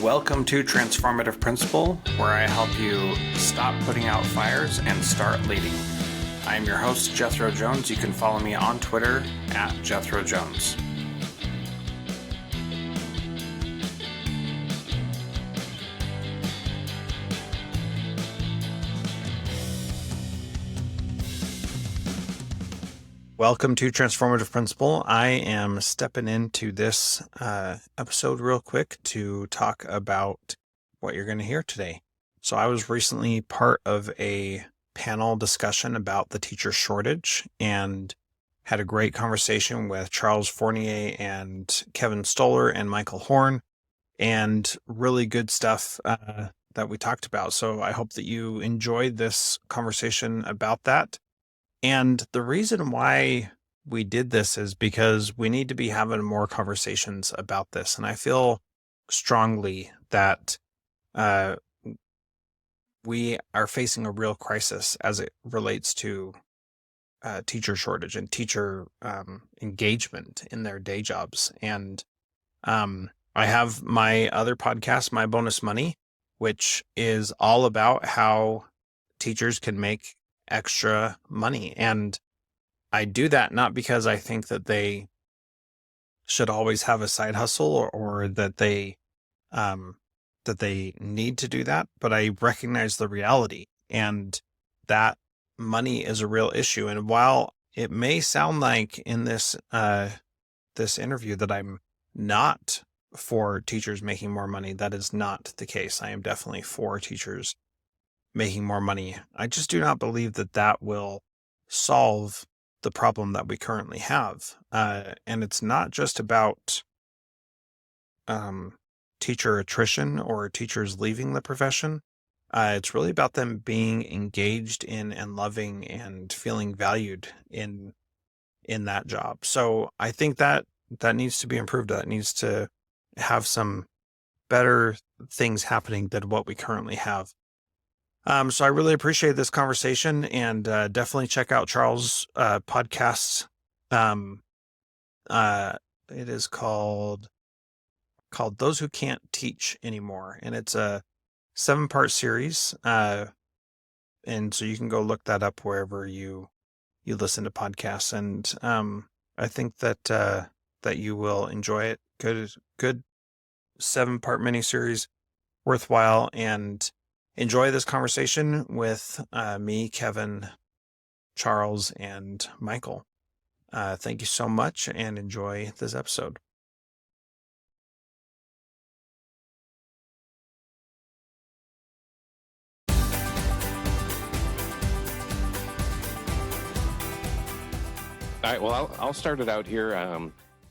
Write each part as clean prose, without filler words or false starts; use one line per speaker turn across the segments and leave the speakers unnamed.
Welcome to Transformative Principal, where I help you stop putting out fires and start leading. I'm your host, Jethro Jones. You can follow me on Twitter at Jethro Jones. Welcome to Transformative Principal. I am stepping into this episode real quick to talk about what you're going to hear today. So I was recently part of a panel discussion about the teacher shortage and had a great conversation with Charles Fournier and Kevin Stoller and Michael Horn, and really good stuff that we talked about. So I hope that you enjoyed this conversation about that. And the reason why we did this is because we need to be having more conversations about this. And I feel strongly that we are facing a real crisis as it relates to teacher shortage and teacher engagement in their day jobs. And I have my other podcast, My Bonus Money, which is all about how teachers can make extra money. And I do that not because I think that they should always have a side hustle or that they need to do that, but I recognize the reality and that money is a real issue. And while it may sound like in this this interview that I'm not for teachers making more money, that is not the case. I am definitely for teachers making more money. I just do not believe that that will solve the problem that we currently have. And it's not just about teacher attrition or teachers leaving the profession. It's really about them being engaged in and loving and feeling valued in that job. So I think that needs to be improved. That needs to have some better things happening than what we currently have. So I really appreciate this conversation, and definitely check out Charles' podcasts. It is called Those Who Can't Teach Anymore, and it's a 7-part series. And so you can go look that up wherever you listen to podcasts. And I think that you will enjoy it. Good 7-part miniseries, worthwhile, and enjoy this conversation with me, Kevin, Charles, and Michael. Thank you so much and enjoy this episode.
All right, well, I'll start it out here.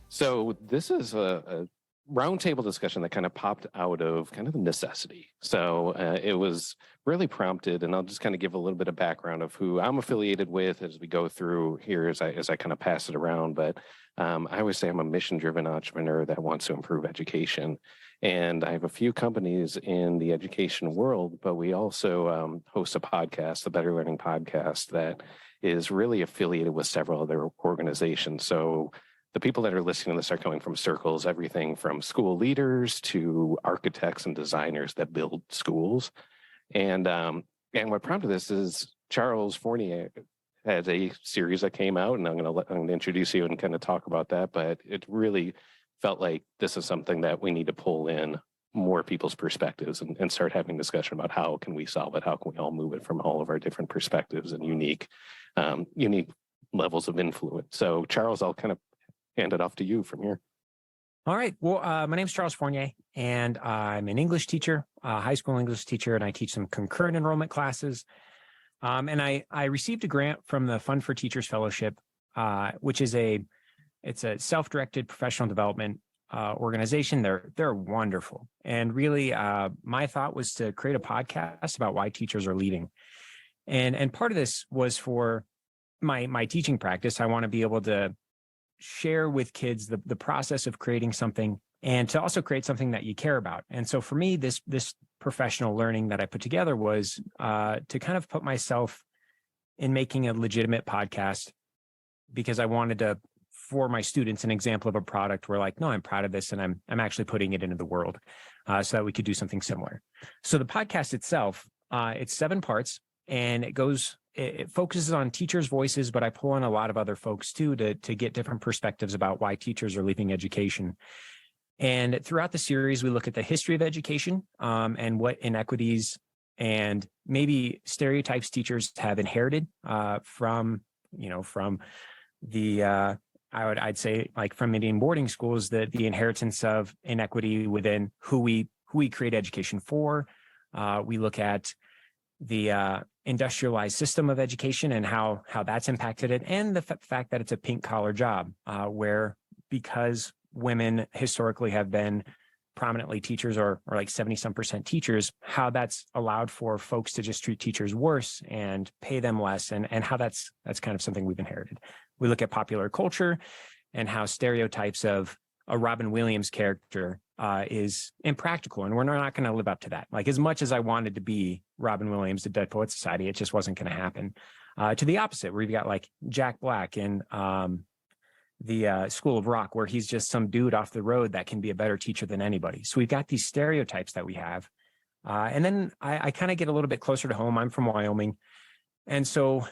So this is a roundtable discussion that kind of popped out of kind of the necessity. So it was really prompted, and I'll just kind of give a little bit of background of who I'm affiliated with as we go through here as I kind of pass it around. But I always say I'm a mission-driven entrepreneur that wants to improve education. And I have a few companies in the education world, but we also host a podcast, the Better Learning Podcast, that is really affiliated with several other organizations. So the people that are listening to this are coming from circles, everything from school leaders to architects and designers that build schools. And what prompted this is Charles Fournier has a series that came out, and I'm going to introduce you and kind of talk about that. But it really felt like this is something that we need to pull in more people's perspectives and start having discussion about how can we solve it? How can we all move it from all of our different perspectives and unique levels of influence? So Charles, I'll kind of hand it off to you from here.
All right. Well, my name's Charles Fournier, and I'm an English teacher, high school English teacher, and I teach some concurrent enrollment classes. And I received a grant from the Fund for Teachers Fellowship, which is it's a self-directed professional development organization. They're wonderful. And really, my thought was to create a podcast about why teachers are leaving. And part of this was for my teaching practice. I want to be able to share with kids the process of creating something and to also create something that you care about. And so for me, this professional learning that I put together was to kind of put myself in making a legitimate podcast, because I wanted to, for my students, an example of a product where like, no, I'm proud of this and I'm actually putting it into the world. so that we could do something similar. So the podcast itself, it's 7 parts, and it focuses on teachers' voices, but I pull in a lot of other folks too to get different perspectives about why teachers are leaving education. And throughout the series, we look at the history of education and what inequities and maybe stereotypes teachers have inherited from the I'd say, like, from Indian boarding schools, the inheritance of inequity within who we create education for. We look at the industrialized system of education and how that's impacted it, and the fact that it's a pink collar job, where, because women historically have been prominently teachers or like 70% teachers, how that's allowed for folks to just treat teachers worse and pay them less, and how that's kind of something we've inherited. We look at popular culture and how stereotypes of a Robin Williams character is impractical, and we're not going to live up to that. Like, as much as I wanted to be Robin Williams at Dead Poets Society, it just wasn't going to happen. To the opposite, where you've got like Jack Black in the School of Rock, where he's just some dude off the road that can be a better teacher than anybody. So we've got these stereotypes that we have. And then I kind of get a little bit closer to home. I'm from Wyoming. And so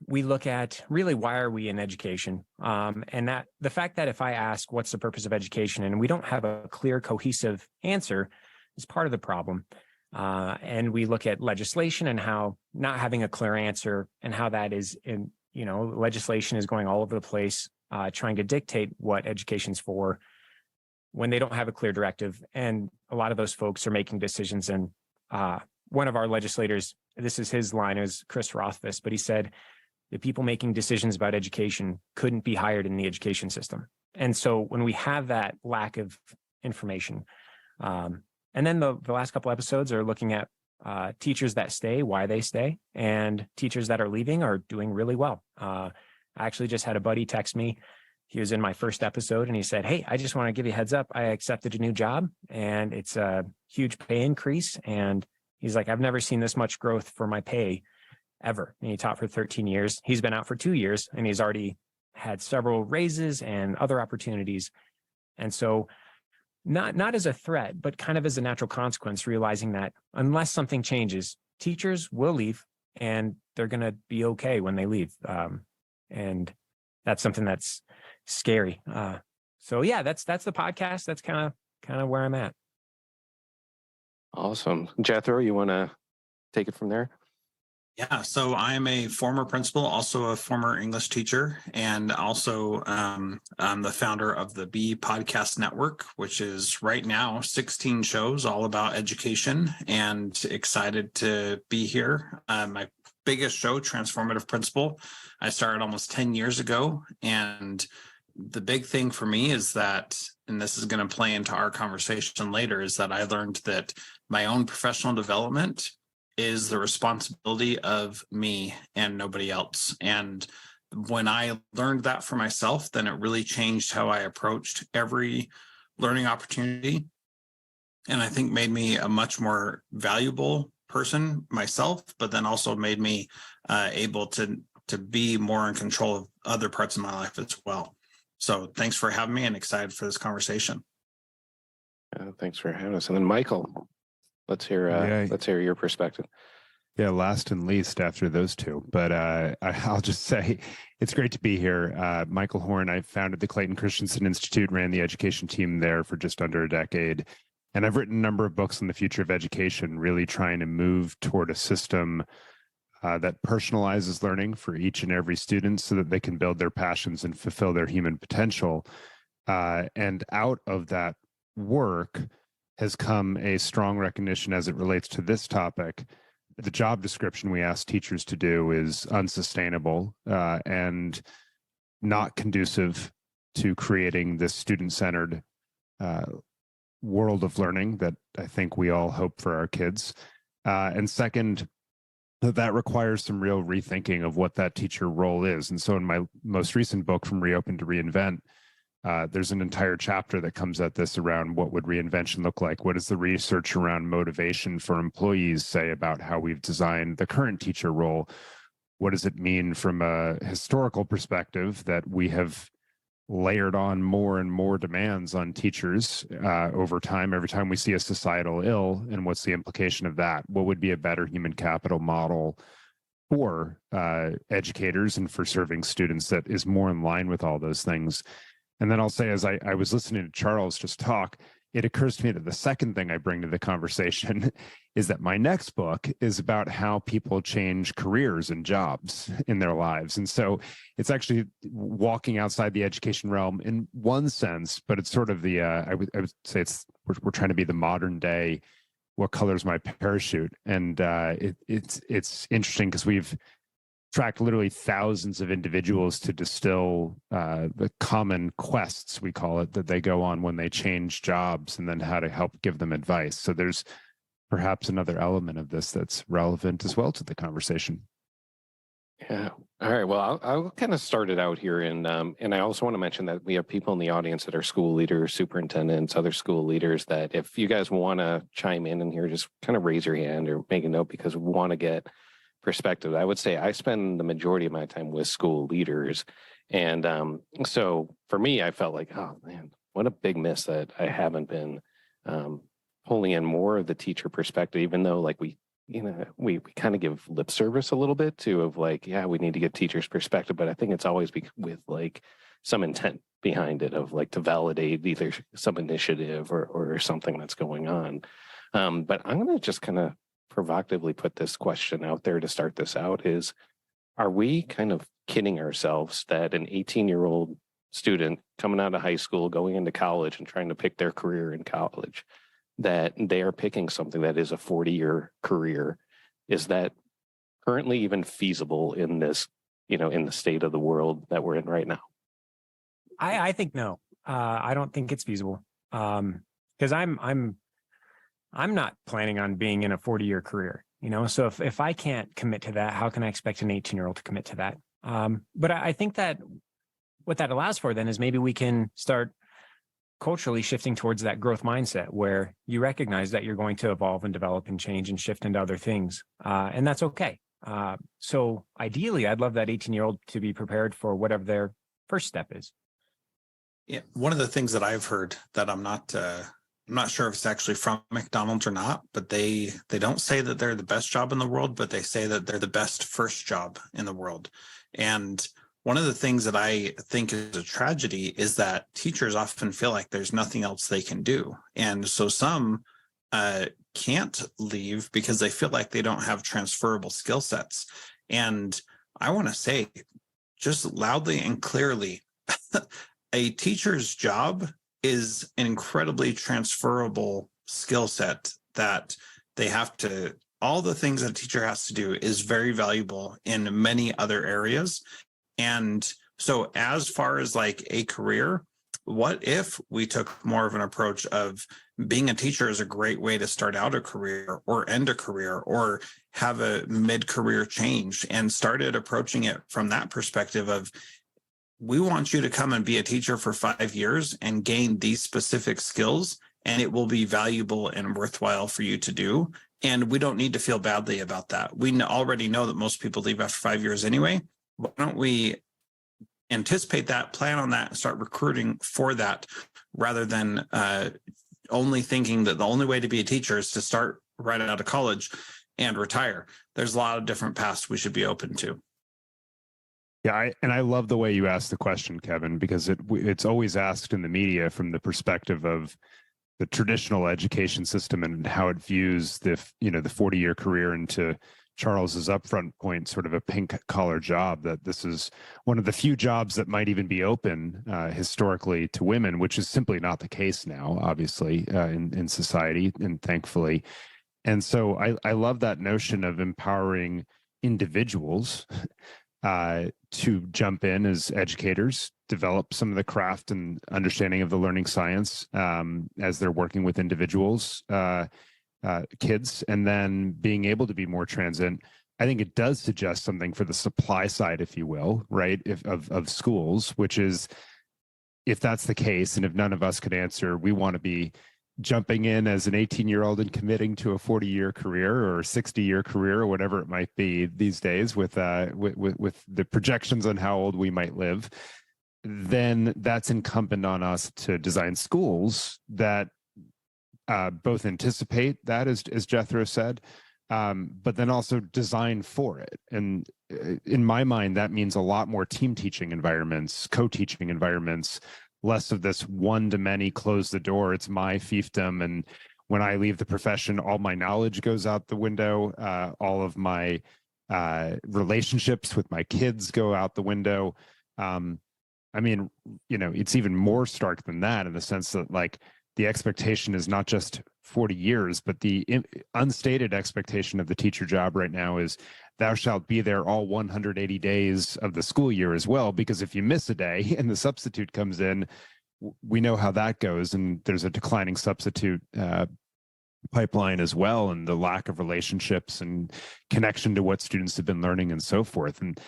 we look at, really, why are we in education? And that the fact that if I ask what's the purpose of education and we don't have a clear, cohesive answer is part of the problem. And we look at legislation and how not having a clear answer, and how that is legislation is going all over the place, trying to dictate what education's for when they don't have a clear directive. And a lot of those folks are making decisions. And one of our legislators, this is his line, is Chris Rothfuss, but he said, the people making decisions about education couldn't be hired in the education system. And so when we have that lack of information, and then the last couple episodes are looking at teachers that stay, why they stay, and teachers that are leaving are doing really well. I actually just had a buddy text me. He was in my first episode, and he said, "Hey, I just want to give you a heads up. I accepted a new job, and it's a huge pay increase." And he's like, "I've never seen this much growth for my pay ever." And he taught for 13 years. He's been out for 2 years, and he's already had several raises and other opportunities. And so not as a threat, but kind of as a natural consequence, realizing that unless something changes, teachers will leave, and they're going to be okay when they leave. And that's something that's scary. So yeah, that's the podcast. That's kind of where I'm at.
Awesome. Jethro, you want to take it from there?
Yeah, so I'm a former principal, also a former English teacher, and also I'm the founder of the B Podcast Network, which is right now 16 shows all about education, and excited to be here. My biggest show, Transformative Principal, I started almost 10 years ago. And the big thing for me is that, and this is going to play into our conversation later, is that I learned that my own professional development is the responsibility of me and nobody else. And when I learned that for myself, then it really changed how I approached every learning opportunity. And I think made me a much more valuable person myself, but then also made me able to be more in control of other parts of my life as well. So thanks for having me, and excited for this conversation.
Thanks for having us. And then Michael, let's hear your perspective.
Yeah, last and least after those two. But I'll just say it's great to be here. Michael Horn, I founded the Clayton Christensen Institute, ran the education team there for just under a decade. And I've written a number of books on the future of education, really trying to move toward a system that personalizes learning for each and every student so that they can build their passions and fulfill their human potential. And out of that work has come a strong recognition as it relates to this topic. The job description we ask teachers to do is unsustainable and not conducive to creating this student-centered world of learning that I think we all hope for our kids. And second, that requires some real rethinking of what that teacher role is. And so in my most recent book, From Reopen to Reinvent, there's an entire chapter that comes at this around what would reinvention look like? What does the research around motivation for employees say about how we've designed the current teacher role? What does it mean from a historical perspective that we have layered on more and more demands on teachers over time, every time we see a societal ill. And what's the implication of that? What would be a better human capital model for educators and for serving students that is more in line with all those things? And then I'll say, as I was listening to Charles just talk, it occurs to me that the second thing I bring to the conversation is that my next book is about how people change careers and jobs in their lives. And so it's actually walking outside the education realm in one sense, but it's sort of the, I would say we're trying to be the modern day, what color's my parachute? And it's interesting because we've tracked literally thousands of individuals to distill the common quests, we call it, that they go on when they change jobs, and then how to help give them advice. So there's perhaps another element of this that's relevant as well to the conversation.
Yeah. All right. Well, I'll kind of start it out here, and I also want to mention that we have people in the audience that are school leaders, superintendents, other school leaders. That if you guys want to chime in here, just kind of raise your hand or make a note, because we want to get perspective. I would say I spend the majority of my time with school leaders, and so for me, I felt like, oh man, what a big miss that I haven't been pulling in more of the teacher perspective, even though like we kind of give lip service a little bit to of like, yeah, we need to get teachers' perspective, but I think it's always with like some intent behind it of like to validate either some initiative or something that's going on. But I'm going to just kind of provocatively put this question out there to start this out is, are we kind of kidding ourselves that an 18-year-old student coming out of high school, going into college and trying to pick their career in college, that they are picking something that is a 40-year career? Is that currently even feasible in this, in the state of the world that we're in right now?
I think no. I don't think it's feasible. Because I'm not planning on being in a 40-year career, so if I can't commit to that, how can I expect an 18-year-old to commit to that? But I think that what that allows for then is maybe we can start culturally shifting towards that growth mindset where you recognize that you're going to evolve and develop and change and shift into other things. And that's okay. So ideally, I'd love that 18-year-old to be prepared for whatever their first step is.
Yeah, one of the things that I've heard that I'm not sure if it's actually from McDonald's or not, but they don't say that they're the best job in the world, but they say that they're the best first job in the world. And one of the things that I think is a tragedy is that teachers often feel like there's nothing else they can do. And so some can't leave because they feel like they don't have transferable skill sets. And I want to say just loudly and clearly, a teacher's job is an incredibly transferable skill set that they have to, all the things that a teacher has to do is very valuable in many other areas. And so as far as like a career, what if we took more of an approach of being a teacher is a great way to start out a career or end a career or have a mid-career change, and started approaching it from that perspective of, we want you to come and be a teacher for 5 years and gain these specific skills, and it will be valuable and worthwhile for you to do. And we don't need to feel badly about that. We already know that most people leave after 5 years anyway. Why don't we anticipate that, plan on that, and start recruiting for that, rather than only thinking that the only way to be a teacher is to start right out of college and retire. There's a lot of different paths we should be open to.
Yeah, I love the way you asked the question, Kevin, because it's always asked in the media from the perspective of the traditional education system and how it views the 40-year career, and to Charles's upfront point, sort of a pink collar job, that this is one of the few jobs that might even be open historically to women, which is simply not the case now, obviously, in society, and thankfully. And so I love that notion of empowering individuals to jump in as educators, develop some of the craft and understanding of the learning science as they're working with individuals, kids, and then being able to be more transient. I think it does suggest something for the supply side, if you will, right, of schools, which is, if that's the case, and if none of us could answer, we want to be jumping in as an 18-year-old and committing to a 40-year career or a 60-year career or whatever it might be these days with the projections on how old we might live. then that's incumbent on us to design schools that both anticipate that, as Jethro said, but then also design for it. And in my mind, that means a lot more team teaching environments, co-teaching environments, less of this one-to-many, close the door, it's my fiefdom. And when I leave the profession, all my knowledge goes out the window. All of my relationships with my kids go out the window. I mean, it's even more stark than that, in the sense that, like, the expectation is not just 40 years, but the unstated expectation of the teacher job right now is thou shalt be there all 180 days of the school year as well, because if you miss a day and the substitute comes in, we know how that goes. And there's a declining substitute pipeline as well, and the lack of relationships and connection to what students have been learning and so forth. And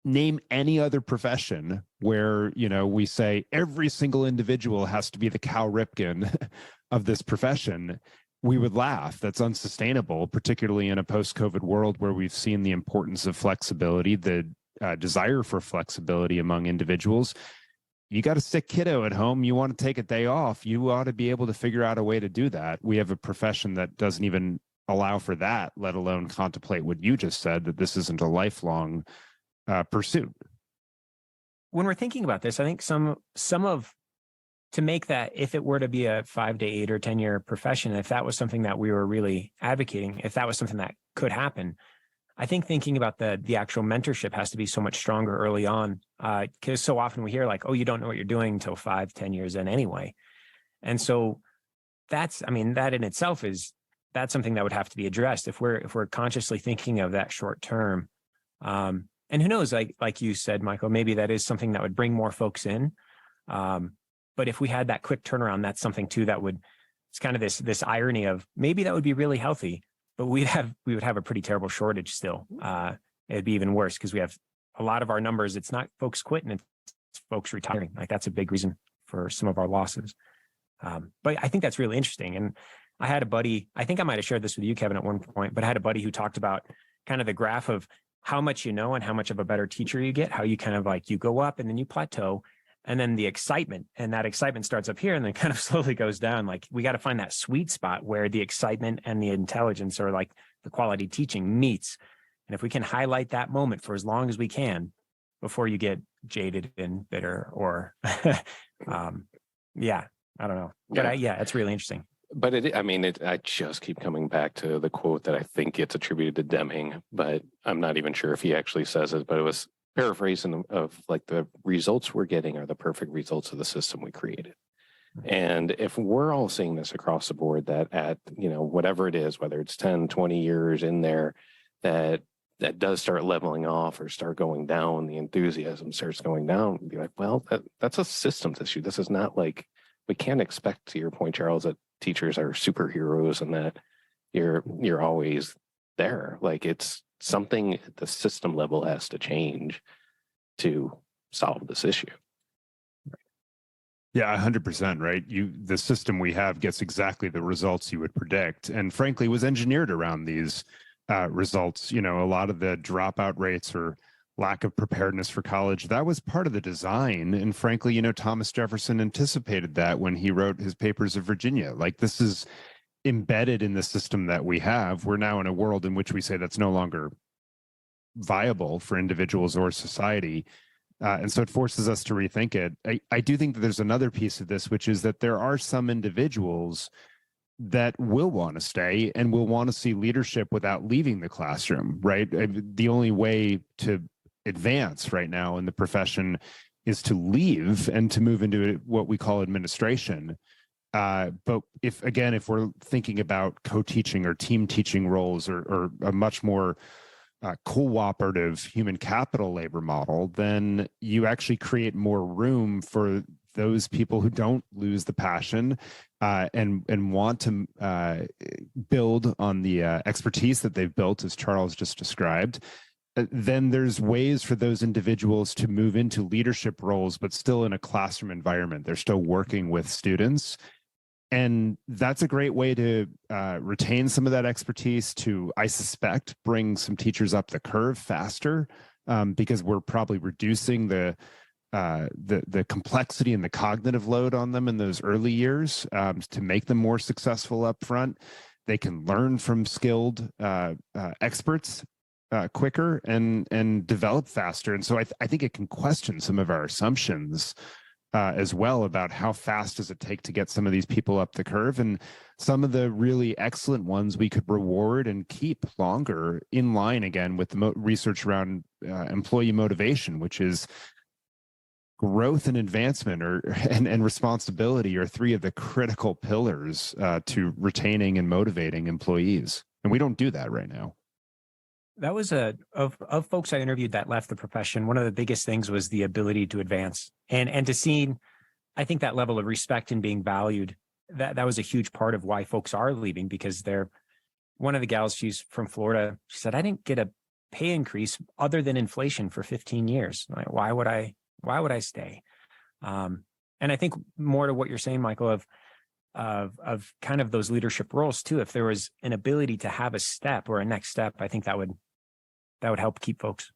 name any other profession where, we say every single individual has to be the Cal Ripken of this profession, we would laugh. That's unsustainable, particularly in a post-COVID world where we've seen the importance of flexibility, the desire for flexibility among individuals. You got a sick kiddo at home, you want to take a day off, you ought to be able to figure out a way to do that. We have a profession that doesn't even allow for that, let alone contemplate what you just said, that this isn't a lifelong pursuit.
When we're thinking about this, I think to make that, if it were to be a 5 to 8 or 10-year profession, if that was something that we were really advocating, if that was something that could happen, I think thinking about the actual mentorship has to be so much stronger early on, because so often we hear like, oh, you don't know what you're doing until 5, 10 years in anyway. And so that in itself that's something that would have to be addressed if we're consciously thinking of that short term. And who knows, like you said, Michael, maybe that is something that would bring more folks in. But if we had that quick turnaround, that's something too it's kind of this irony of maybe that would be really healthy, but we would have a pretty terrible shortage still. It'd be even worse because we have a lot of our numbers. It's not folks quitting, it's folks retiring. Like, that's a big reason for some of our losses. But I think that's really interesting. And I had a buddy, I think I might have shared this with you, Kevin, at one point, but I had a buddy who talked about kind of the graph of how much you know and how much of a better teacher you get, how you kind of like, you go up and then you plateau, and then the excitement, and that excitement starts up here and then kind of slowly goes down. Like, we got to find that sweet spot where the excitement and the intelligence, or like the quality teaching, meets. And if we can highlight that moment for as long as we can before you get jaded and bitter or, I don't know. But it's really interesting.
But I just keep coming back to the quote that I think gets attributed to Deming, but I'm not even sure if he actually says it, but it was paraphrasing of like, the results we're getting are the perfect results of the system we created. And if we're all seeing this across the board, that at, whatever it is, whether it's 10, 20 years in there, that does start leveling off or start going down, the enthusiasm starts going down, and be like, well, that's a systems issue. This is not like, we can't expect, to your point, Charles, that teachers are superheroes and that you're always there. Like, it's something at the system level has to change to solve this issue.
Yeah, 100%, right? The system we have gets exactly the results you would predict, and frankly was engineered around these results. A lot of the dropout rates or lack of preparedness for college, that was part of the design. And frankly, Thomas Jefferson anticipated that when he wrote his Papers of Virginia. Like, this is embedded in the system that we have. We're now in a world in which we say that's no longer viable for individuals or society. And so it forces us to rethink it. I do think that there's another piece of this, which is that there are some individuals that will want to stay and will want to see leadership without leaving the classroom, right? The only way to advance right now in the profession is to leave and to move into what we call administration. But if we're thinking about co-teaching or team teaching roles, or a much more cooperative human capital labor model, then you actually create more room for those people who don't lose the passion and want to build on the expertise that they've built, as Charles just described. Then there's ways for those individuals to move into leadership roles, but still in a classroom environment. They're still working with students. And that's a great way to retain some of that expertise, to, I suspect, bring some teachers up the curve faster, because we're probably reducing the the complexity and the cognitive load on them in those early years to make them more successful up front. They can learn from skilled experts quicker and develop faster. And so I think it can question some of our assumptions as well about how fast does it take to get some of these people up the curve. And some of the really excellent ones we could reward and keep longer in line again with the research around employee motivation, which is growth and advancement and responsibility are three of the critical pillars to retaining and motivating employees. And we don't do that right now.
That was of folks I interviewed that left the profession. One of the biggest things was the ability to advance and to see, I think, that level of respect and being valued. That was a huge part of why folks are leaving, because one of the gals, she's from Florida. She said, I didn't get a pay increase other than inflation for 15 years. Like, why would I stay? And I think more to what you're saying, Michael, of kind of those leadership roles too. If there was an ability to have a step or a next step, I think that would help keep folks.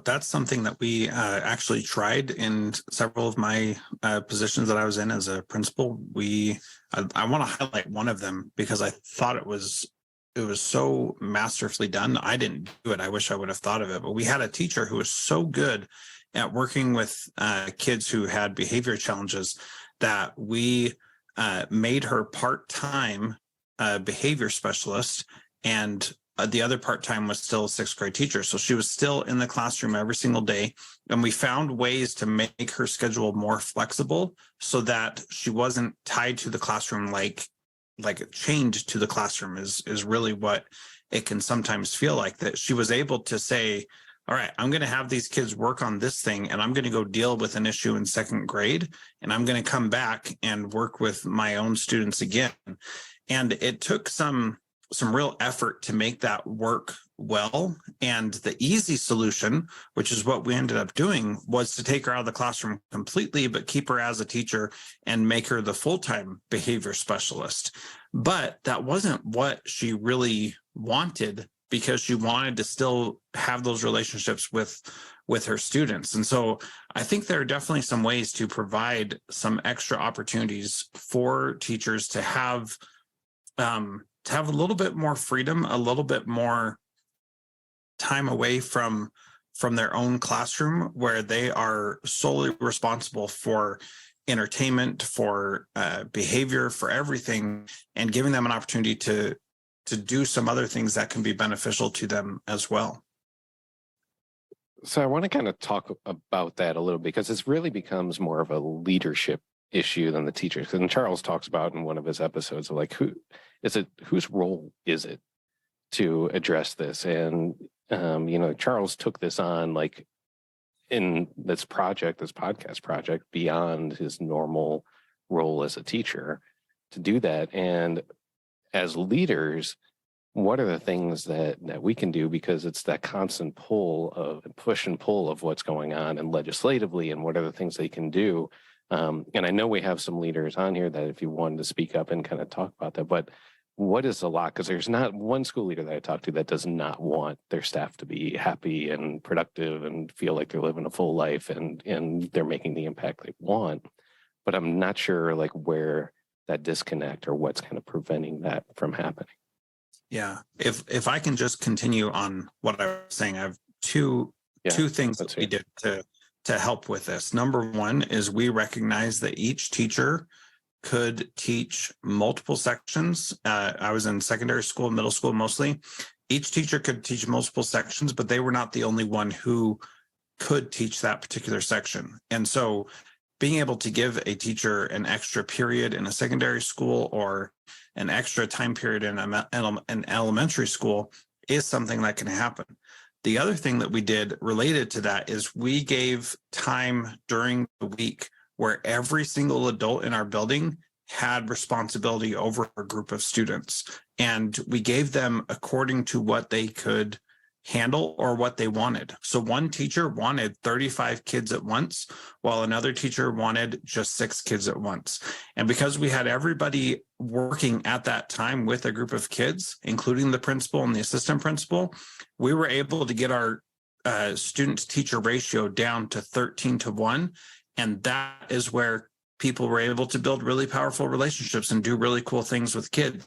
That's something that we actually tried in several of my positions that I was in as a principal. I want to highlight one of them because I thought it was so masterfully done. I didn't do it. I wish I would have thought of it. But we had a teacher who was so good at working with kids who had behavior challenges that we made her part-time behavior specialist, and the other part-time was still a sixth grade teacher. So she was still in the classroom every single day. And we found ways to make her schedule more flexible so that she wasn't tied to the classroom like chained to the classroom is really what it can sometimes feel like. That she was able to say, all right, I'm going to have these kids work on this thing, and I'm going to go deal with an issue in second grade, and I'm going to come back and work with my own students again. And it took some real effort to make that work well. And the easy solution, which is what we ended up doing, was to take her out of the classroom completely, but keep her as a teacher and make her the full-time behavior specialist. But that wasn't what she really wanted, because she wanted to still have those relationships with her students. And so I think there are definitely some ways to provide some extra opportunities for teachers to have a little bit more freedom, a little bit more time away from their own classroom, where they are solely responsible for entertainment, for behavior, for everything, and giving them an opportunity to do some other things that can be beneficial to them as well.
So I want to kind of talk about that a little, because this really becomes more of a leadership issue than the teachers. And Charles talks about in one of his episodes of like, whose role is it to address this? And Charles took this on like in this podcast project, beyond his normal role as a teacher to do that. And as leaders, what are the things that we can do? Because it's that constant push and pull of what's going on and legislatively, and what are the things they can do. And I know we have some leaders on here that if you wanted to speak up and kind of talk about that, but what is a lot? Because there's not one school leader that I talk to that does not want their staff to be happy and productive and feel like they're living a full life and they're making the impact they want. But I'm not sure like where that disconnect or what's kind of preventing that from happening.
Yeah. If I can just continue on what I was saying, I have two things that we did to help with this. Number one is we recognize that each teacher could teach multiple sections. I was in secondary school, middle school mostly. Each teacher could teach multiple sections, but they were not the only one who could teach that particular section. And so being able to give a teacher an extra period in a secondary school or an extra time period in an elementary school is something that can happen. The other thing that we did related to that is we gave time during the week where every single adult in our building had responsibility over a group of students. And we gave them according to what they could handle or what they wanted. So one teacher wanted 35 kids at once, while another teacher wanted just 6 kids at once. And because we had everybody working at that time with a group of kids, including the principal and the assistant principal, we were able to get our student to teacher ratio down to 13-1. And that is where people were able to build really powerful relationships and do really cool things with kids.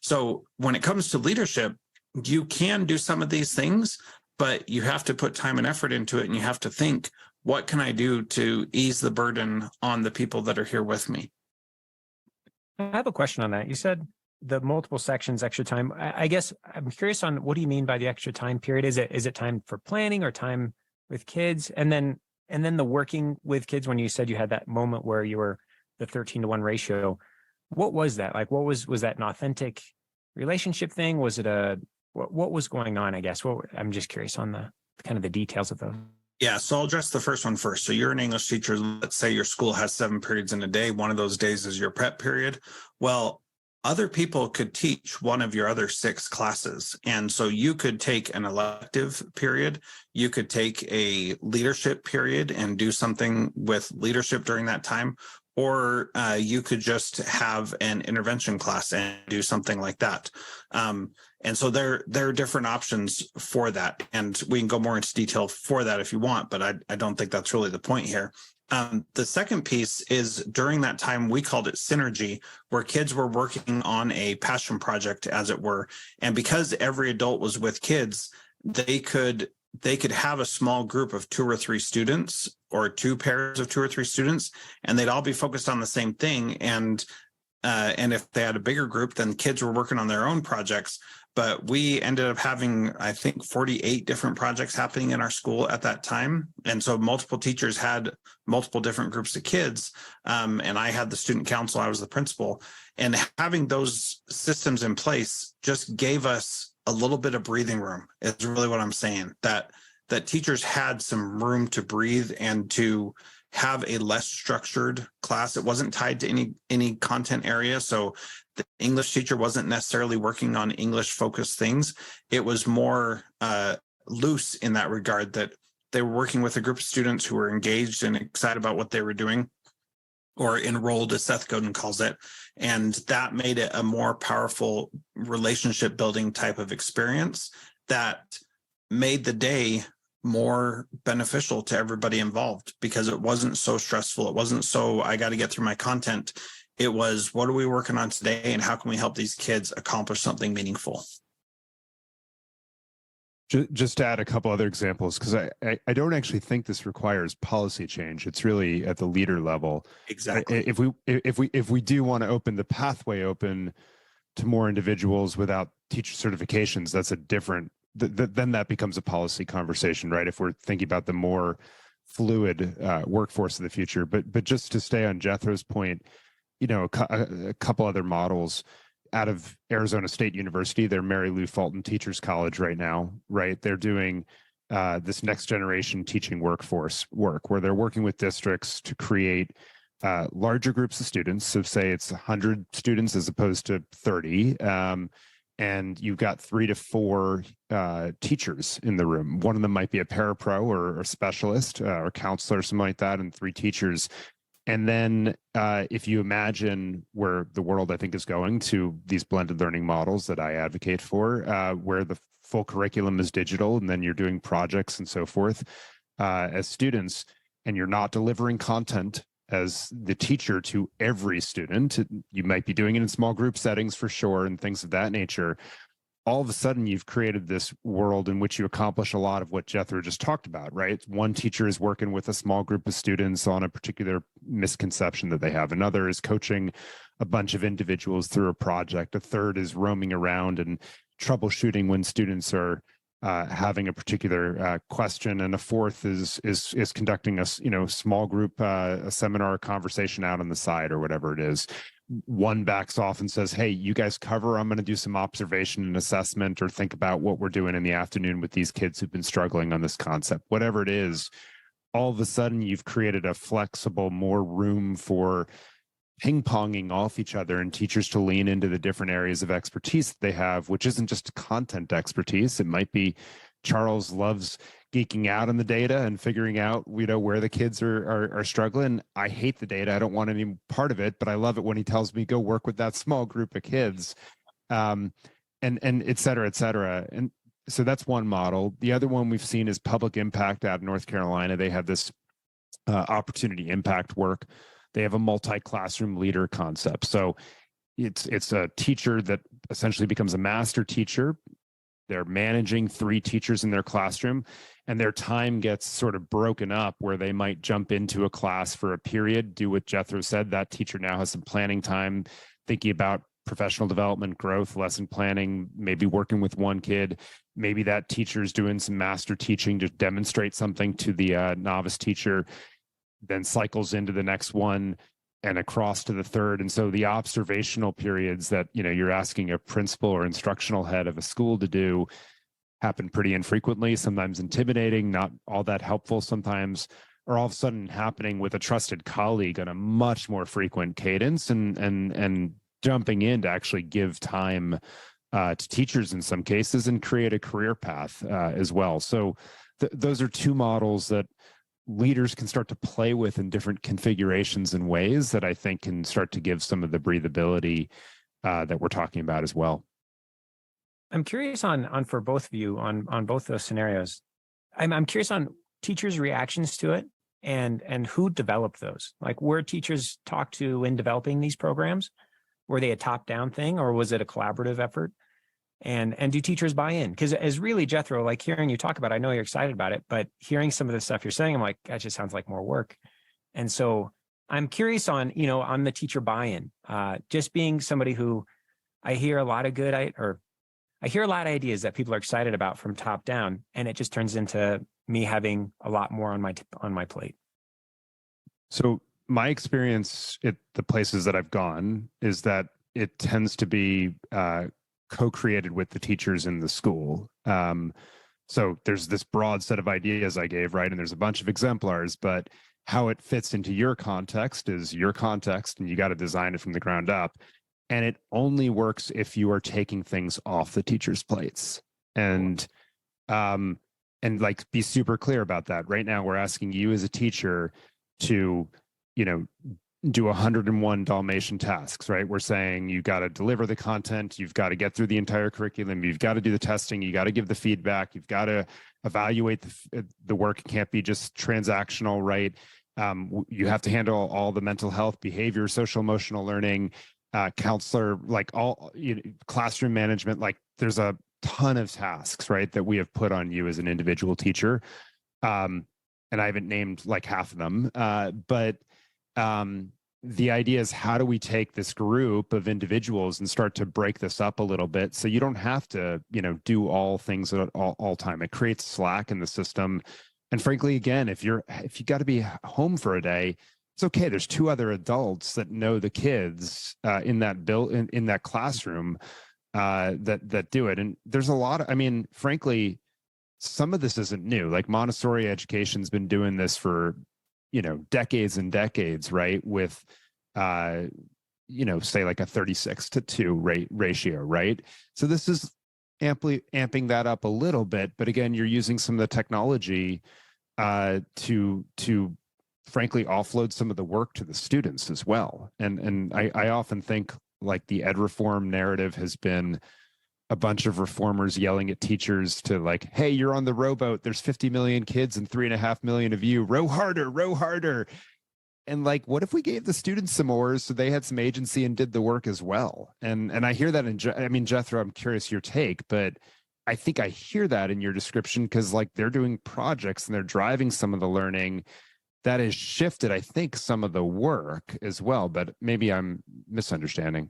So when it comes to leadership, you can do some of these things, but you have to put time and effort into it. And you have to think, what can I do to ease the burden on the people that are here with me?
I have a question on that. You said the multiple sections, extra time. I guess I'm curious on what do you mean by the extra time period? Is it time for planning or time with kids? And then the working with kids, when you said you had that moment where you were the 13-1 ratio, what was that? Like, was that an authentic relationship thing? Was it what was going on? I guess. I'm just curious on the kind of the details of those.
Yeah, so I'll address the first one first. So you're an English teacher. Let's say your school has 7 periods in a day. One of those days is your prep period. Well, other people could teach one of your other 6 classes. And so you could take an elective period. You could take a leadership period and do something with leadership during that time. Or you could just have an intervention class and do something like that. And so there are different options for that. And we can go more into detail for that if you want, but I don't think that's really the point here. The second piece is during that time, we called it synergy, where kids were working on a passion project, as it were. And because every adult was with kids, they could have a small group of 2 or 3 students or 2 pairs of 2 or 3 students, and they'd all be focused on the same thing. And if they had a bigger group, then kids were working on their own projects. But we ended up having, I think, 48 different projects happening in our school at that time. And so multiple teachers had multiple different groups of kids. And I had the student council, I was the principal. And having those systems in place just gave us a little bit of breathing room, is really what I'm saying. That teachers had some room to breathe and to have a less structured class. It wasn't tied to any content area. So the English teacher wasn't necessarily working on English focused things. It was more loose in that regard, that they were working with a group of students who were engaged and excited about what they were doing, or enrolled, as Seth Godin calls it. And that made it a more powerful relationship building type of experience that made the day more beneficial to everybody involved, because it wasn't so stressful. It wasn't so, I got to get through my content. It was, what are we working on today and how can we help these kids accomplish something meaningful?
Just to add a couple other examples, because I don't actually think this requires policy change. It's really at the leader level.
Exactly.
If we do want to open the pathway open to more individuals without teacher certifications, that's a different. Then that becomes a policy conversation, right? If we're thinking about the more fluid workforce of the future. But just to stay on Jethro's point, a couple other models out of Arizona State University, their Mary Lou Fulton Teachers College right now, right? They're doing this next generation teaching workforce work, where they're working with districts to create larger groups of students. So say it's 100 students as opposed to 30. And you've got 3 to 4 teachers in the room. One of them might be a parapro or specialist or counselor, something like that, and 3 teachers. And then if you imagine where the world, I think, is going to these blended learning models that I advocate for, where the full curriculum is digital, and then you're doing projects and so forth as students, and you're not delivering content as the teacher to every student. You might be doing it in small group settings for sure and things of that nature. All of a sudden, you've created this world in which you accomplish a lot of what Jethro just talked about, right? One teacher is working with a small group of students on a particular misconception that they have. Another is coaching a bunch of individuals through a project. A third is roaming around and troubleshooting when students are having a particular question, and a fourth is conducting a small group a seminar, conversation out on the side or whatever it is. One backs off and says, hey, you guys cover, I'm going to do some observation and assessment, or think about what we're doing in the afternoon with these kids who've been struggling on this concept. Whatever it is, all of a sudden you've created a flexible, more room for ping-ponging off each other and teachers to lean into the different areas of expertise that they have, which isn't just content expertise. It might be Charles loves geeking out on the data and figuring out, where the kids are struggling. I hate the data. I don't want any part of it, but I love it when he tells me, go work with that small group of kids, and et cetera, et cetera. And so that's one model. The other one we've seen is public impact out of North Carolina. They have this opportunity impact work. They have a multi-classroom leader concept. So it's a teacher that essentially becomes a master teacher. They're managing 3 teachers in their classroom, and their time gets sort of broken up where they might jump into a class for a period, do what Jethro said. That teacher now has some planning time, thinking about professional development, growth, lesson planning, maybe working with one kid. Maybe that teacher's doing some master teaching to demonstrate something to the novice teacher, then cycles into the next one and across to the third. And so the observational periods that, you're asking a principal or instructional head of a school to do happen pretty infrequently, sometimes intimidating, not all that helpful sometimes, or all of a sudden happening with a trusted colleague on a much more frequent cadence, and jumping in to actually give time to teachers in some cases and create a career path as well. So those are 2 models that leaders can start to play with in different configurations and ways that I think can start to give some of the breathability that we're talking about as well.
I'm curious on for both of you on both those scenarios. I'm curious on teachers' reactions to it and who developed those. Like, were teachers talked to in developing these programs? Were they a top-down thing, or was it a collaborative effort? And do teachers buy in? Because as really, Jethro, like hearing you talk about it, I know you're excited about it, but hearing some of the stuff you're saying, I'm like, that just sounds like more work. And so I'm curious on the teacher buy-in, just being somebody who I hear a lot of I hear a lot of ideas that people are excited about from top down, and it just turns into me having a lot more on my plate.
So my experience at the places that I've gone is that it tends to be co-created with the teachers in the school. So there's this broad set of ideas I gave, right? And there's a bunch of exemplars, but how it fits into your context is your context, and you got to design it from the ground up. And it only works if you are taking things off the teacher's plates. And like, be super clear about that. Right now, we're asking you as a teacher to, do 101 Dalmatian tasks, right? We're saying you got to deliver the content, you've got to get through the entire curriculum, you've got to do the testing, you got to give the feedback, you've got to evaluate the work. It can't be just transactional, right? You have to handle all the mental health, behavior, social emotional learning, counselor, like all classroom management. Like, there's a ton of tasks, right, that we have put on you as an individual teacher. And I haven't named like half of them, but the idea is, how do we take this group of individuals and start to break this up a little bit so you don't have to, do all things at all time. It creates slack in the system. And frankly, again, if you got to be home for a day, it's okay. There's 2 other adults that know the kids in that classroom that do it. And there's a lot of, frankly, some of this isn't new. Like, Montessori education's been doing this for decades and decades, right? With, say like a 36-to-2 ratio, right? So this is amping that up a little bit. But again, you're using some of the technology to frankly offload some of the work to the students as well. And I often think, like, the ed reform narrative has been a bunch of reformers yelling at teachers to, like, hey, you're on the rowboat, there's 50 million kids and 3.5 million of you, row harder, row harder. And like, what if we gave the students some oars so they had some agency and did the work as well? And I hear that Jethro, I'm curious your take, but I think I hear that in your description, because like, they're doing projects and they're driving some of the learning that has shifted, I think, some of the work as well, but maybe I'm misunderstanding.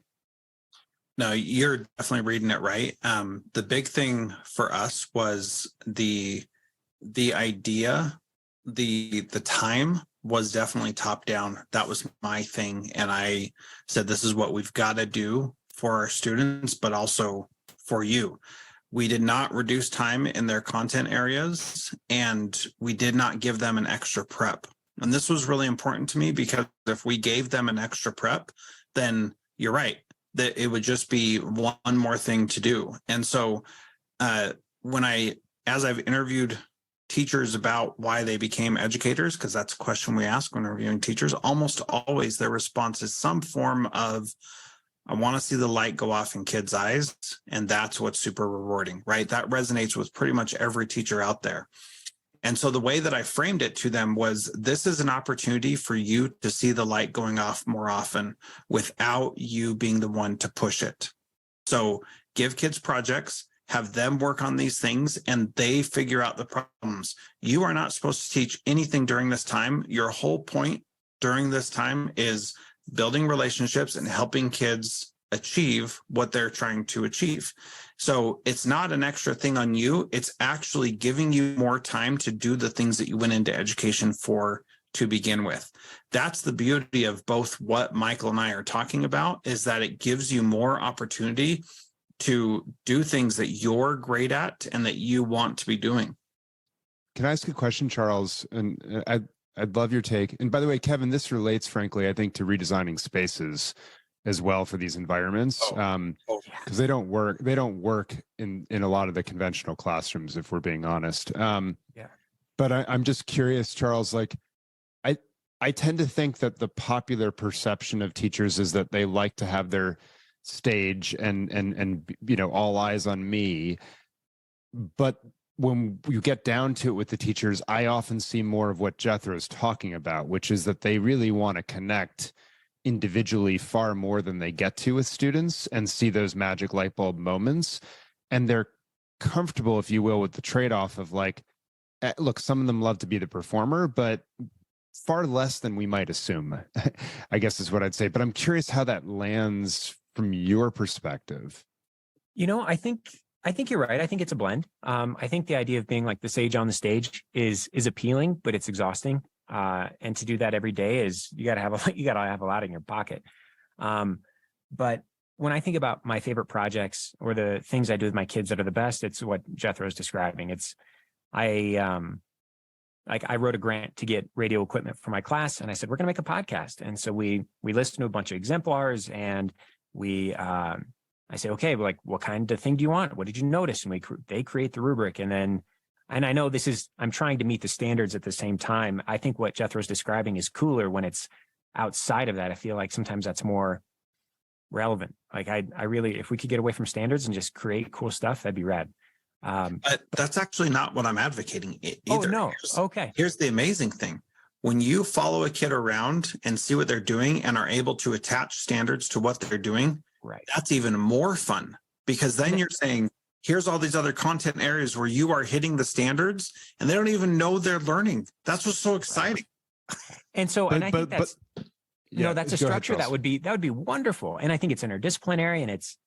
No, you're definitely reading it right. The big thing for us was the idea, the time was definitely top down. That was my thing. And I said, this is what we've got to do for our students, but also for you. We did not reduce time in their content areas, and we did not give them an extra prep. And this was really important to me, because if we gave them an extra prep, then you're right, that it would just be one more thing to do. And so as I've interviewed teachers about why they became educators, because that's a question we ask when interviewing teachers, almost always their response is some form of I want to see the light go off in kids' eyes. And that's what's super rewarding, right? That resonates with pretty much every teacher out there. And so the way that I framed it to them was, this is an opportunity for you to see the light going off more often without you being the one to push it. So give kids projects, have them work on these things, and they figure out the problems. You are not supposed to teach anything during this time. Your whole point during this time is building relationships and helping kids achieve what they're trying to achieve. So it's not an extra thing on you. It's actually giving you more time to do the things that you went into education for to begin with. That's the beauty of both what Michael and I are talking about, is that it gives you more opportunity to do things that you're great at and that you want to be doing.
Can I ask a question, Charles? And I'd love your take. And by the way, Kevin, this relates, frankly, I think, to redesigning spaces as well for these environments, because they don't work in a lot of the conventional classrooms, if we're being honest. But I'm just curious, Charles, like I tend to think that the popular perception of teachers is that they like to have their stage and all eyes on me. But when you get down to it with the teachers, I often see more of what Jethro's talking about, which is that they really want to connect individually far more than they get to with students and see those magic light bulb moments. And they're comfortable, if you will, with the trade-off of like, look, some of them love to be the performer, but far less than we might assume, I guess is what I'd say. But I'm curious how that lands from your perspective.
I think you're right. I think it's a blend. I think the idea of being like the sage on the stage is appealing, but it's exhausting. And to do that every day is you gotta have a lot in your pocket. But when I think about my favorite projects or the things I do with my kids that are the best, it's what Jethro's describing. I wrote a grant to get radio equipment for my class, and I said, we're going to make a podcast. And so we listened to a bunch of exemplars, and I say, okay, like, what kind of thing do you want? What did you notice? And they create the rubric. And I know I'm trying to meet the standards at the same time. I think what Jethro's describing is cooler when it's outside of that. I feel like sometimes that's more relevant. Like I really, if we could get away from standards and just create cool stuff, that'd be rad.
But that's actually not what I'm advocating either.
Oh, no. Okay.
Here's the amazing thing. When you follow a kid around and see what they're doing and are able to attach standards to what they're doing,
right,
that's even more fun, because then you're saying, here's all these other content areas where you are hitting the standards and they don't even know they're learning. That's what's so exciting.
And so, I think that's, that's a structure that would be wonderful. And I think it's interdisciplinary, and it's,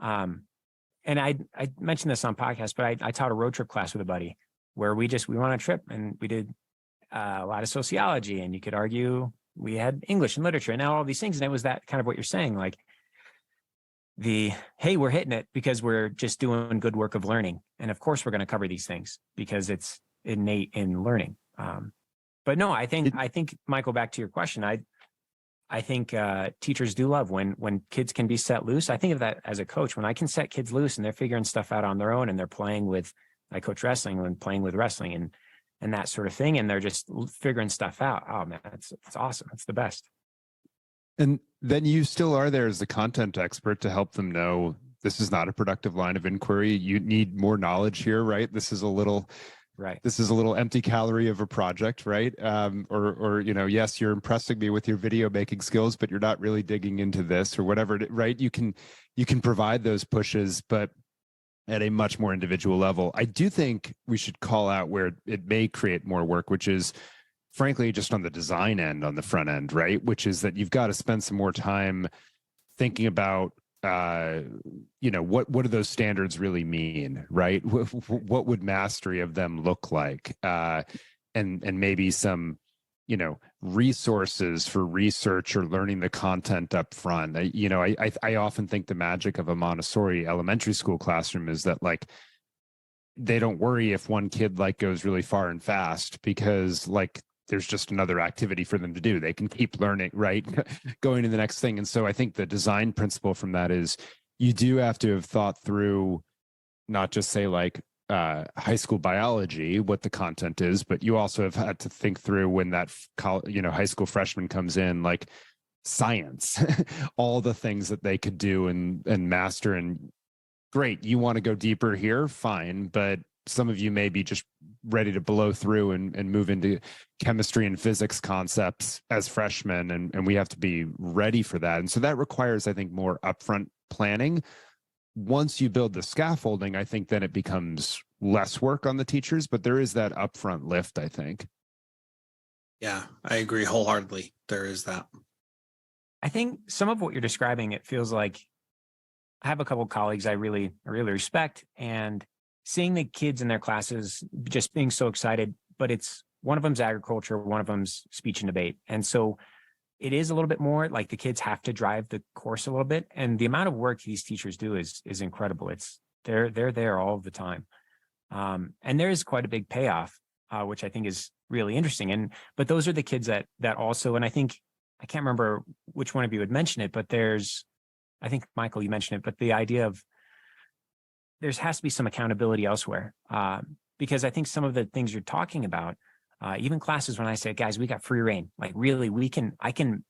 and I mentioned this on podcast, but I taught a road trip class with a buddy where we went on a trip and we did a lot of sociology, and you could argue we had English and literature and all these things. And it was that kind of what you're saying, like hey, we're hitting it because we're just doing good work of learning. And of course we're going to cover these things because it's innate in learning. But no, I think Michael, back to your question, I think teachers do love when kids can be set loose. I think of that as a coach. When I can set kids loose and they're figuring stuff out on their own, and they're playing with, I coach wrestling and playing with wrestling and that sort of thing, and they're just figuring stuff out. Oh man, it's awesome. It's the best.
And then you still are there as the content expert to help them know this is not a productive line of inquiry. You need more knowledge here, right? This is a little empty calorie of a project, right? Or yes, you're impressing me with your video making skills, but you're not really digging into this or whatever, right? You can provide those pushes, but at a much more individual level. I do think we should call out where it may create more work, which is frankly just on the design end, on the front end, right? Which is that you've got to spend some more time thinking about what do those standards really mean, right? What would mastery of them look like? And maybe some, resources for research or learning the content up front. I often think the magic of a Montessori elementary school classroom is that like they don't worry if one kid like goes really far and fast, because like there's just another activity for them to do. They can keep learning, right? Going to the next thing. And so I think the design principle from that is you do have to have thought through not just say like high school biology, what the content is, but you also have had to think through when that high school freshman comes in, like science, all the things that they could do and master. And great, you want to go deeper here, fine, but some of you may be just ready to blow through and move into chemistry and physics concepts as freshmen, and we have to be ready for that. And so that requires, I think, more upfront planning. Once you build the scaffolding, I think then it becomes less work on the teachers, but there is that upfront lift, I think.
Yeah, I agree wholeheartedly. There is that.
I think some of what you're describing, it feels like I have a couple of colleagues I really respect, and seeing the kids in their classes just being so excited, but it's one of them's agriculture, one of them's speech and debate. And so it is a little bit more like the kids have to drive the course a little bit. And the amount of work these teachers do is incredible. It's they're there all the time. And there is quite a big payoff, which I think is really interesting. But those are the kids that also, and I think, I can't remember which one of you had mentioned it, but I think Michael, you mentioned it, but the idea of there has to be some accountability elsewhere. Because I think some of the things you're talking about, even classes, when I say, guys, we got free reign, like really, I can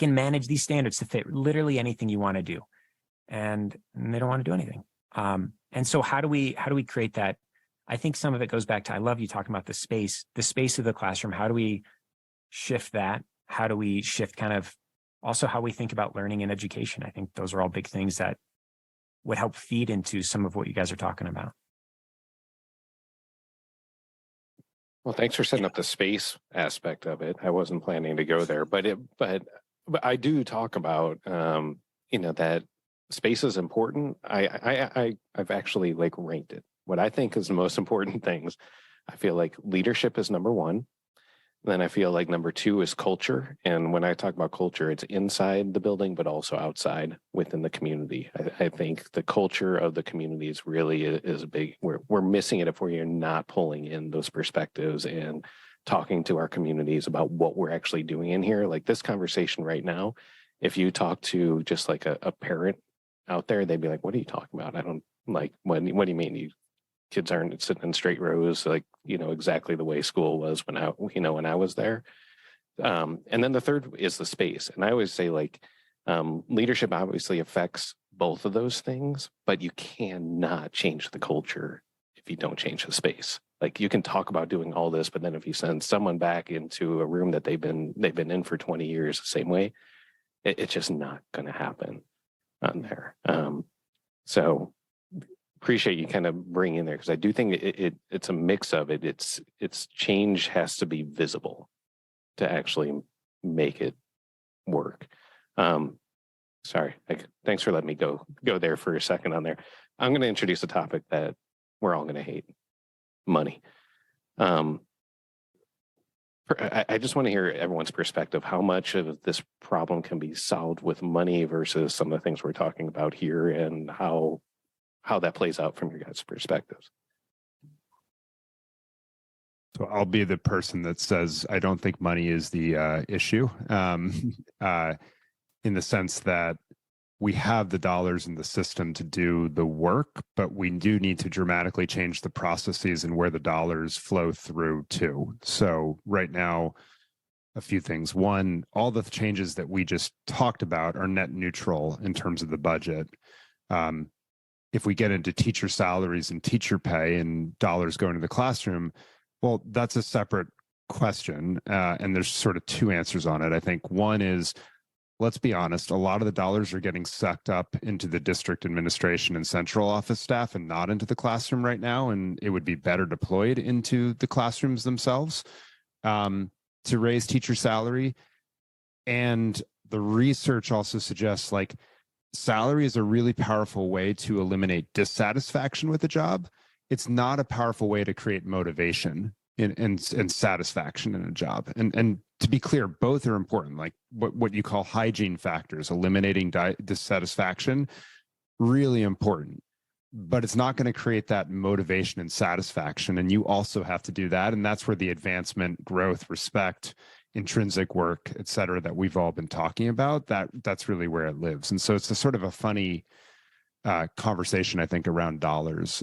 manage these standards to fit literally anything you want to do. And they don't want to do anything. And so how do we create that? I think some of it goes back to, I love you talking about the space of the classroom. How do we shift that? How do we shift kind of also how we think about learning and education? I think those are all big things that would help feed into some of what you guys are talking about.
Well, thanks for setting up the space aspect of it. I wasn't planning to go there, but I do talk about, that space is important. I've actually like ranked it. What I think is the most important things. I feel like leadership is number one. Then I feel like number two is culture. And when I talk about culture, it's inside the building, but also outside within the community. I think the culture of the community is really big. We're missing it if we're not pulling in those perspectives and talking to our communities about what we're actually doing in here. Like this conversation right now, if you talk to just like a parent out there, they'd be like, what are you talking about? I don't like, what do you mean? Kids aren't sitting in straight rows, like, exactly the way school was when I was there. And then the third is the space. And I always say like, leadership obviously affects both of those things, but you cannot change the culture if you don't change the space. Like you can talk about doing all this, but then if you send someone back into a room that they've been in for 20 years the same way, it's just not going to happen on there. So appreciate you kind of bringing in there, because I do think it's a mix of it. It's change has to be visible to actually make it work. Sorry, thanks for letting me go there for a second on there. I'm going to introduce a topic that we're all going to hate: money. I just want to hear everyone's perspective. How much of this problem can be solved with money versus some of the things we're talking about here, and how that plays out from your guys' perspectives.
So I'll be the person that says I don't think money is the issue, in the sense that we have the dollars in the system to do the work, but we do need to dramatically change the processes and where the dollars flow through to. So right now, a few things. One, all the changes that we just talked about are net neutral in terms of the budget. If we get into teacher salaries and teacher pay and dollars going to the classroom, well, that's a separate question. And there's sort of two answers on it. I think one is, let's be honest, a lot of the dollars are getting sucked up into the district administration and central office staff and not into the classroom right now. And it would be better deployed into the classrooms themselves to raise teacher salary. And the research also suggests like, salary is a really powerful way to eliminate dissatisfaction with a job. It's not a powerful way to create motivation and satisfaction in a job. And to be clear, both are important. Like what you call hygiene factors, eliminating dissatisfaction, really important. But it's not going to create that motivation and satisfaction. And you also have to do that. And that's where the advancement, growth, respect, intrinsic work, et cetera, that we've all been talking about, that's really where it lives. And so it's a sort of a funny conversation, I think, around dollars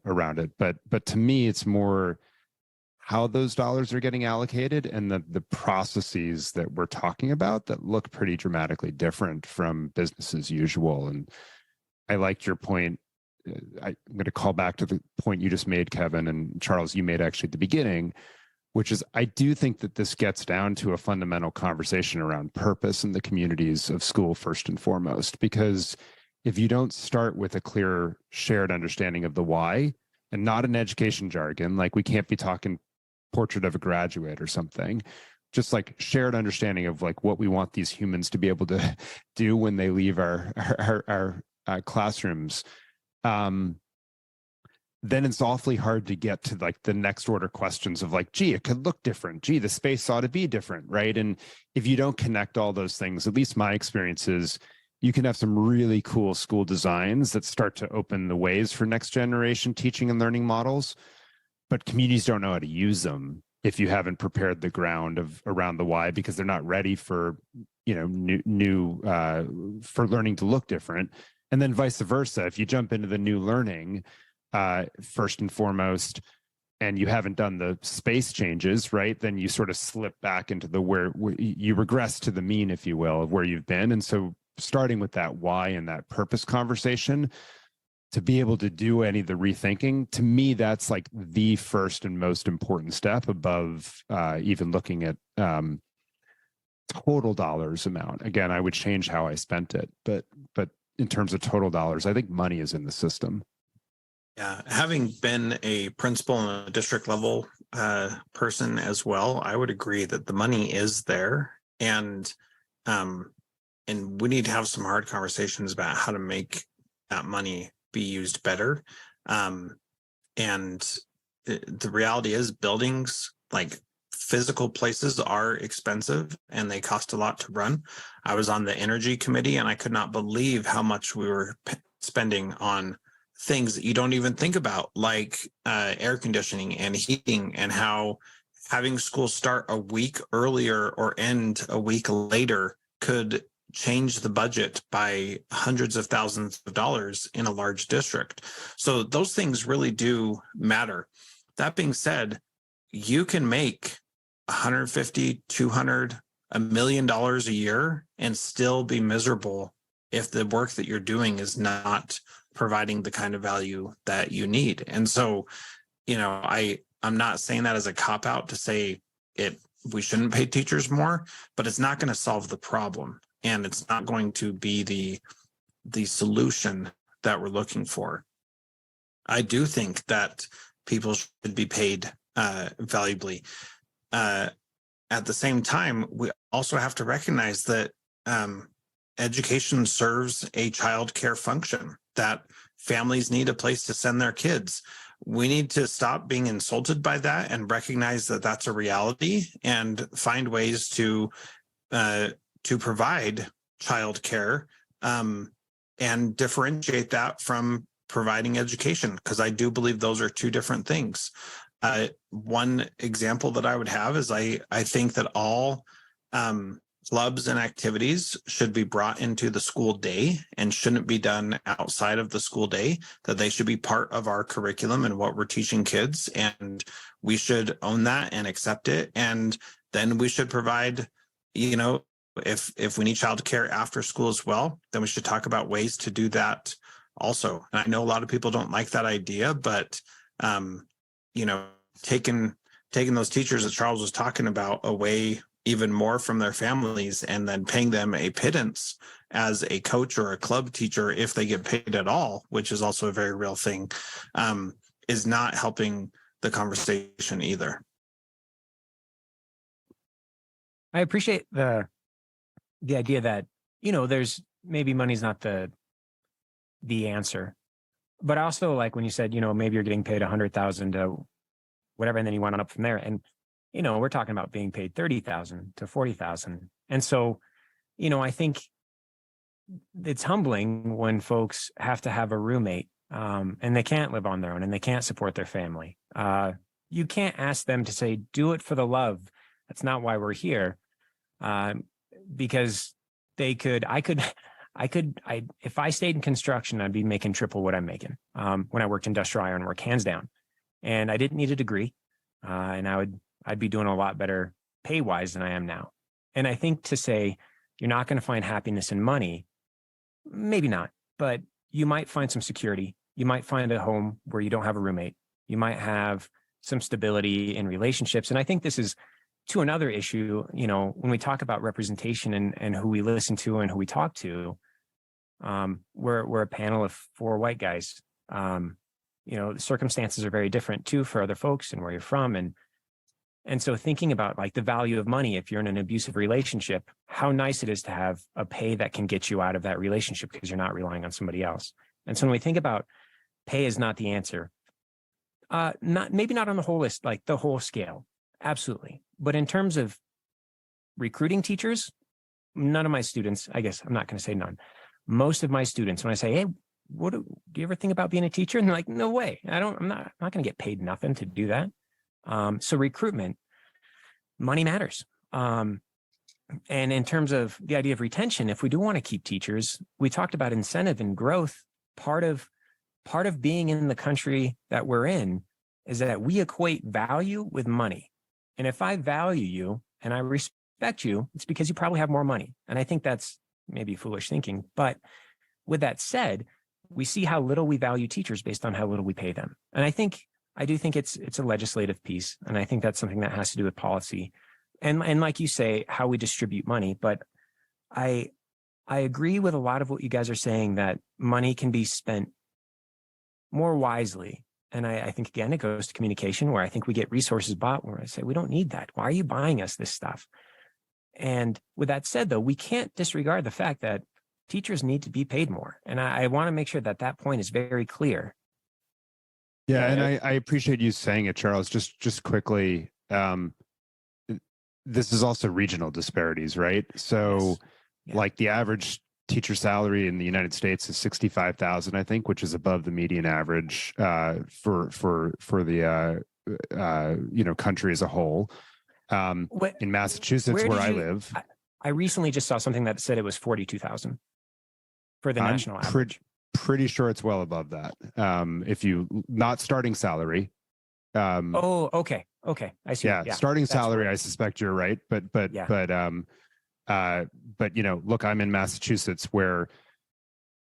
around it. But to me, it's more how those dollars are getting allocated and the processes that we're talking about that look pretty dramatically different from business as usual. And I liked your point. I'm going to call back to the point you just made, Kevin, and Charles, you made actually at the beginning, which is I do think that this gets down to a fundamental conversation around purpose in the communities of school first and foremost. Because if you don't start with a clear shared understanding of the why, and not an education jargon, like we can't be talking portrait of a graduate or something, just like shared understanding of like what we want these humans to be able to do when they leave our classrooms, then it's awfully hard to get to like the next order questions of like, gee, it could look different. Gee, the space ought to be different, right? And if you don't connect all those things, at least my experience is you can have some really cool school designs that start to open the ways for next generation teaching and learning models, but communities don't know how to use them if you haven't prepared the ground of around the why, because they're not ready for, you know, new for learning to look different. And then vice versa, if you jump into the new learning first and foremost, and you haven't done the space changes, right, then you sort of slip back into the where you regress to the mean, if you will, of where you've been. And so starting with that why and that purpose conversation to be able to do any of the rethinking, to me, that's like the first and most important step above even looking at total dollars amount. Again, I would change how I spent it, but in terms of total dollars, I think money is in the system.
Yeah, having been a principal and a district level person as well, I would agree that the money is there, and we need to have some hard conversations about how to make that money be used better. And the reality is, buildings, like physical places, are expensive and they cost a lot to run. I was on the energy committee and I could not believe how much we were spending on things that you don't even think about, like air conditioning and heating, and how having school start a week earlier or end a week later could change the budget by hundreds of thousands of dollars in a large district. So those things really do matter. That being said, you can make 150, 200, $1 million a year and still be miserable if the work that you're doing is not providing the kind of value that you need. And so, you know, I'm not saying that as a cop out to say we shouldn't pay teachers more, but it's not going to solve the problem. And it's not going to be the solution that we're looking for. I do think that people should be paid valuably. At the same time, we also have to recognize that education serves a child care function, that families need a place to send their kids. We need to stop being insulted by that and recognize that that's a reality and find ways to provide child care and differentiate that from providing education, because I do believe those are two different things. One example that I would have is I think that all clubs and activities should be brought into the school day and shouldn't be done outside of the school day, that they should be part of our curriculum and what we're teaching kids, and we should own that and accept it. And then we should provide, you know, if we need childcare after school as well, then we should talk about ways to do that also. And I know a lot of people don't like that idea, but you know, taking those teachers that Charles was talking about away even more from their families and then paying them a pittance as a coach or a club teacher, if they get paid at all, which is also a very real thing, is not helping the conversation either.
I appreciate the idea that, you know, there's maybe money's not the answer, but I also like when you said, you know, maybe you're getting paid 100,000 to whatever, and then you went on up from there. And, you know, we're talking about being paid 30,000 to 40,000. And so, you know, I think it's humbling when folks have to have a roommate and they can't live on their own and they can't support their family. You can't ask them to say, do it for the love. That's not why we're here. Because if I stayed in construction, I'd be making triple what I'm making when I worked industrial ironwork, hands down. And I didn't need a degree. and I'd be doing a lot better pay wise than I am now. And I think to say you're not going to find happiness in money, maybe not, but you might find some security. You might find a home where you don't have a roommate. You might have some stability in relationships. And I think this is to another issue, when we talk about representation and who we listen to and who we talk to, we're a panel of 4 white guys. The circumstances are very different too for other folks and where you're from. And so thinking about like the value of money, if you're in an abusive relationship, how nice it is to have a pay that can get you out of that relationship because you're not relying on somebody else. And so when we think about pay is not the answer, maybe not on the whole list, like the whole scale. Absolutely. But in terms of recruiting teachers, none of my students, I guess I'm not going to say none. Most of my students, when I say, hey, do you ever think about being a teacher? And they're like, no way. I'm not going to get paid nothing to do that. So recruitment, money matters. And in terms of the idea of retention, if we do want to keep teachers, we talked about incentive and growth. Part of being in the country that we're in is that we equate value with money. And if I value you and I respect you, it's because you probably have more money. And I think that's maybe foolish thinking. But with that said, we see how little we value teachers based on how little we pay them. And I do think it's a legislative piece. And I think that's something that has to do with policy. And like you say, how we distribute money. But I agree with a lot of what you guys are saying, that money can be spent more wisely. And I think, again, it goes to communication, where I think we get resources bought where I say, we don't need that. Why are you buying us this stuff? And with that said, though, we can't disregard the fact that teachers need to be paid more. And I want to make sure that point is very clear.
Yeah, and I appreciate you saying it, Charles. Just quickly, this is also regional disparities, right? So,
Yes. Yeah.
like the average teacher salary in the United States is $65,000, I think, which is above the median average for the country as a whole. In Massachusetts, where I live,
I recently just saw something that said it was 42,000 for the national average.
Pretty sure it's well above that. If you not starting salary.
Okay. I see.
Yeah, starting salary. I suspect you're right, but look, I'm in Massachusetts, where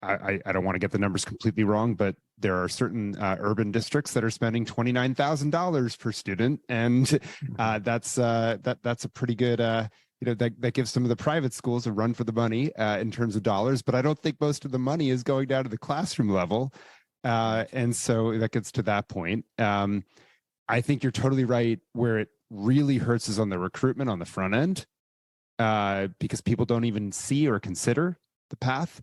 I don't want to get the numbers completely wrong, but there are certain urban districts that are spending $29,000 per student, and that's a pretty good. That gives some of the private schools a run for the money in terms of dollars, but I don't think most of the money is going down to the classroom level, and so that gets to that point. I think you're totally right. Where it really hurts is on the recruitment on the front end, because people don't even see or consider the path.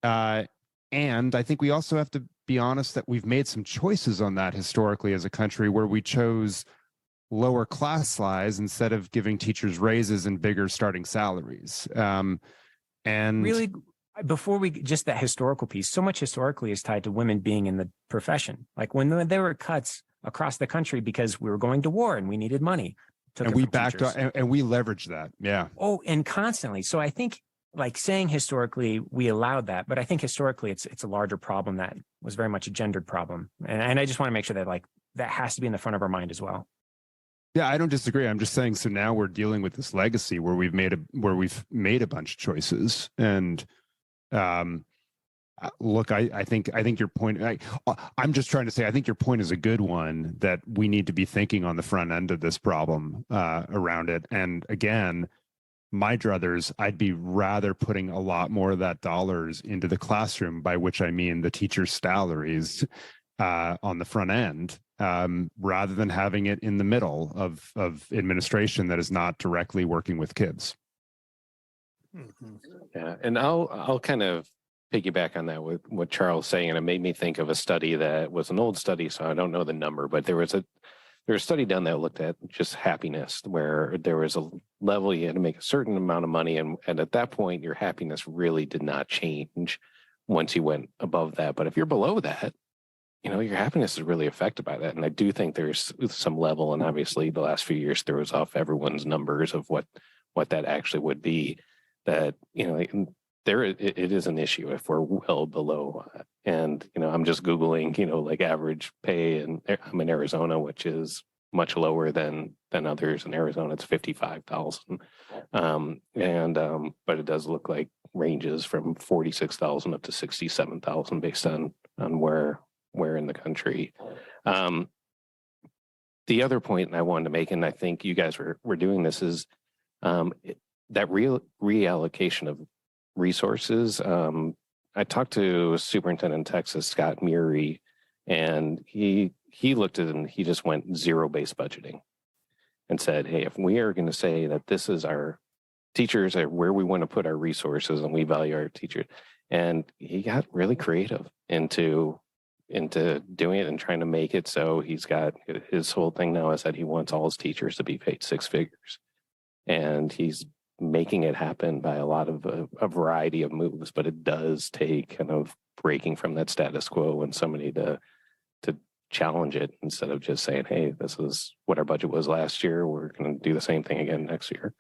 And I think we also have to be honest that we've made some choices on that historically as a country, where we chose lower class size instead of giving teachers raises and bigger starting salaries. And
really, before we just that historical piece, so much historically is tied to women being in the profession. Like when there were cuts across the country because we were going to war and we needed money.
And we backed up and we leveraged that. Yeah.
Oh, and constantly. So I think, like saying historically we allowed that, but I think historically it's a larger problem that was very much a gendered problem. And I just want to make sure that that has to be in the front of our mind as well.
Yeah, I don't disagree. I'm just saying, so now we're dealing with this legacy where we've made a bunch of choices. And look, I think your point, I'm just trying to say, I think your point is a good one, that we need to be thinking on the front end of this problem around it. And again, my druthers, I'd be rather putting a lot more of that dollars into the classroom, by which I mean the teachers' salaries on the front end, rather than having it in the middle of administration that is not directly working with kids.
Yeah, and I'll kind of piggyback on that with what Charles is saying, and it made me think of a study that was an old study, so I don't know the number, but there was a study done that looked at just happiness, where there was a level you had to make a certain amount of money, and at that point your happiness really did not change once you went above that. But if you're below that, your happiness is really affected by that. And I do think there's some level, and obviously the last few years throws off everyone's numbers of what that actually would be, that it is an issue if we're well below. And I'm just Googling like average pay, and I'm in Arizona, which is much lower than others. In Arizona, it's 55,000, but it does look like ranges from 46,000 up to 67,000 based on where in the country. The other point I wanted to make, and I think you guys were doing this, is that reallocation of resources. I talked to Superintendent in Texas, Scott Murray, and he looked at it and he just went zero-based budgeting and said, hey, if we are going to say that this is our teachers are where we want to put our resources and we value our teachers, and he got really creative into doing it and trying to make it so he's got his whole thing now is that he wants all his teachers to be paid six figures, and he's making it happen by a lot of a variety of moves, but it does take kind of breaking from that status quo and somebody to challenge it instead of just saying, hey, this is what our budget was last year, we're going to do the same thing again next year.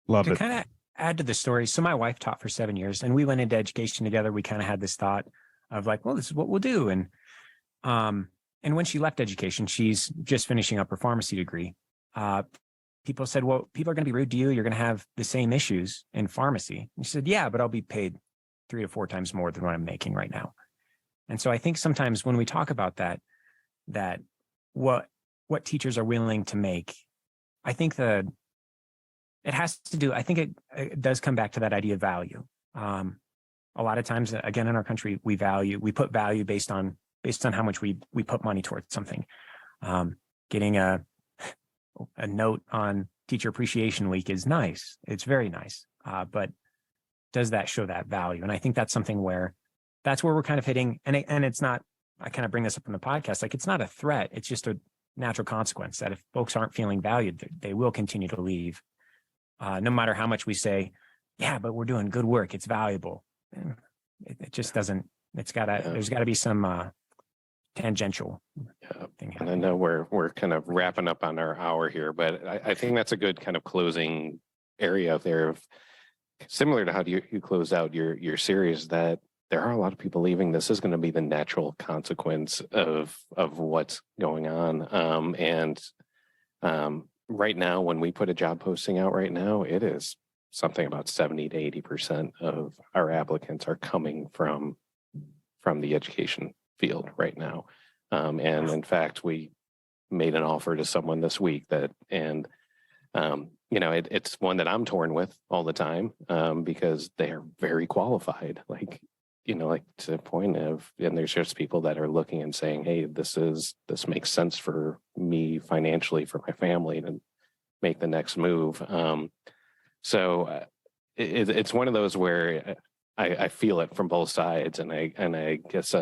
Love it.
To kind of add to the story, so my wife taught for 7 years and we went into education together. We kind of had this thought of like, well, this is what we'll do. And when she left education, she's just finishing up her pharmacy degree. People said, well, people are going to be rude to you. You're going to have the same issues in pharmacy. And she said, yeah, but I'll be paid 3 to 4 times more than what I'm making right now. And so I think sometimes when we talk about that what teachers are willing to make, I think it has to do, I think it does come back to that idea of value. A lot of times, again, in our country, we put value based on how much we put money towards something. Getting a note on Teacher Appreciation Week is nice. It's very nice. But does that show that value? And I think that's something where we're kind of hitting, and it's not, I kind of bring this up in the podcast, like it's not a threat. It's just a natural consequence that if folks aren't feeling valued, they will continue to leave. No matter how much we say, yeah, but we're doing good work, it's valuable. It just doesn't, there's gotta be some tangential thing happening.
And I know we're kind of wrapping up on our hour here, but I think that's a good kind of closing area of there, of similar to how you closed out your series, that there are a lot of people leaving. This is going to be the natural consequence of what's going on. Right now, when we put a job posting out right now, it is something about 70 to 80% of our applicants are coming from the education field right now. And in fact, we made an offer to someone this week it's one that I'm torn with all the time because they are very qualified. Like to the point of, and there's just people that are looking and saying, hey, this makes sense for me financially, for my family to make the next move. So it's one of those where I feel it from both sides. And I guess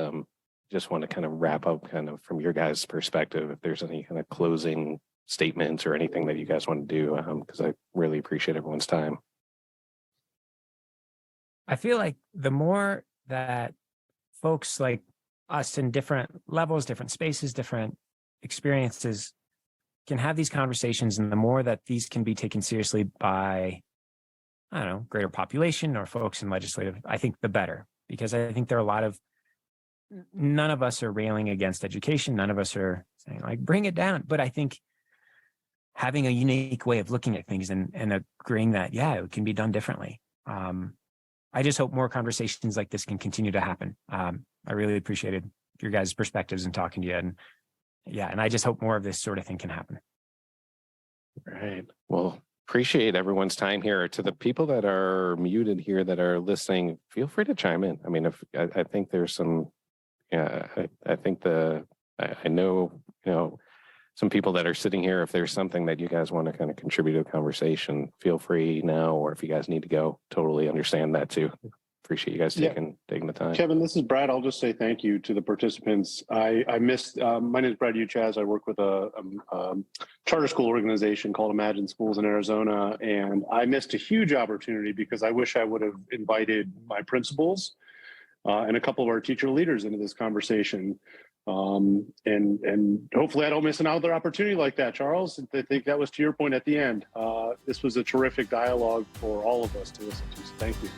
just want to kind of wrap up kind of from your guys' perspective, if there's any kind of closing statements or anything that you guys want to do, because I really appreciate everyone's time.
I feel like the more that folks like us in different levels, different spaces, different experiences can have these conversations, and the more that these can be taken seriously by, I don't know, greater population or folks in legislative, I think the better, because I think there are none of us are railing against education. None of us are saying like, bring it down. But I think having a unique way of looking at things and agreeing that, yeah, it can be done differently. I just hope more conversations like this can continue to happen. I really appreciated your guys' perspectives and talking to you. And I just hope more of this sort of thing can happen.
Right. Well, appreciate everyone's time here. To the people that are muted here that are listening, feel free to chime in. I mean, if I think there's some, I think I know, some people that are sitting here, if there's something that you guys want to kind of contribute to the conversation, feel free now, or if you guys need to go, totally understand that too. Appreciate you guys taking the time.
Kevin, this is Brad. I'll just say thank you to the participants. I missed, my name is Brad Uchaz. I work with a charter school organization called Imagine Schools in Arizona. And I missed a huge opportunity because I wish I would have invited my principals and a couple of our teacher leaders into this conversation. And hopefully I don't miss another opportunity like that, Charles. I think that was to your point at the end. This was a terrific dialogue for all of us to listen to. So thank you.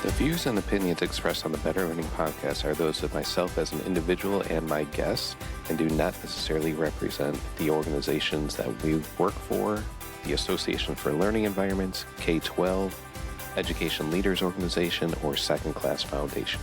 The views and opinions expressed on the Better Learning Podcast are those of myself as an individual and my guests, and do not necessarily represent the organizations that we work for, the Association for Learning Environments, K-12, Education Leaders Organization, or Second Class Foundation.